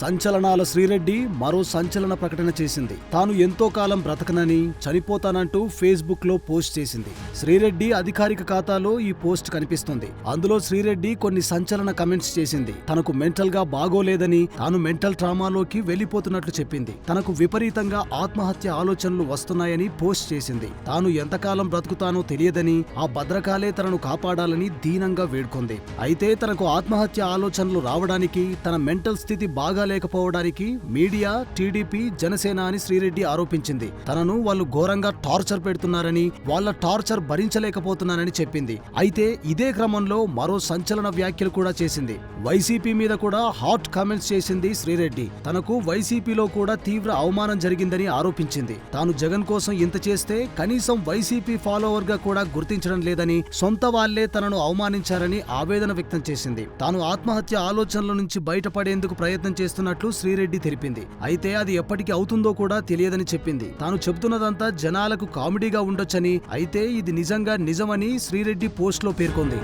సంచలనాల శ్రీరెడ్డి మరో సంచలన ప్రకటన చేసింది. తాను ఎంతో కాలం బ్రతకనని, చనిపోతానంటూ ఫేస్బుక్ లో పోస్ట్ చేసింది. శ్రీరెడ్డి అధికారిక ఖాతాలో ఈ పోస్ట్ కనిపిస్తుంది. అందులో శ్రీరెడ్డి కొన్ని సంచలన కమెంట్స్ చేసింది. తనకు మెంటల్ గా బాగోలేదని, తాను మెంటల్ ట్రామాలోకి వెళ్లిపోతున్నట్లు చెప్పింది. తనకు విపరీతంగా ఆత్మహత్య ఆలోచనలు వస్తున్నాయని పోస్ట్ చేసింది. తాను ఎంతకాలం బ్రతుకుతానో తెలియదని, ఆ భద్రకాలే తనను కాపాడాలని దీనంగా వేడుకొంది. అయితే తనకు ఆత్మహత్య ఆలోచనలు రావడానికి, తన మెంటల్ స్థితి బాగాలేకపోవడానికి మీడియా, టీడీపీ, జనసేన అని శ్రీరెడ్డి ఆరోపించింది. తనను వాళ్ళు ఘోరంగా టార్చర్ పెడుతున్నారని, వాళ్ళ టార్చర్ భరించలేకపోతున్నానని చెప్పింది. అయితే ఇదే క్రమంలో మరో సంచలన వ్యాఖ్యలు కూడా చేసింది. వైసీపీ మీద కూడా హాట్ కామెంట్స్ చేసింది శ్రీరెడ్డి. తనకు వైసీపీలో కూడా తీవ్ర అవమానం జరిగిందని ఆరోపించింది. తాను జగన్ కోసం ఇంత చేస్తే కనీసం వైసీపీ ఫాలోవర్ గా కూడా గుర్తించడం లేదని, సొంత వాళ్లే తనను అవమానించారని ఆవేదన వ్యక్తం చేసింది. తాను ఆత్మహత్య ఆలోచనల నుంచి బయటపడేందుకు ప్రయత్నం చేస్తున్నట్లు శ్రీరెడ్డి తెలిపింది. అయితే అది ఎప్పటికి అవుతుందో కూడా తెలియదని చెప్పింది. తాను చెబుతున్నదంతా జనాలకు కామెడీగా ఉండొచ్చని, అయితే ఇది నిజంగా నిజమని శ్రీరెడ్డి పోస్ట్లో పేర్కొంది.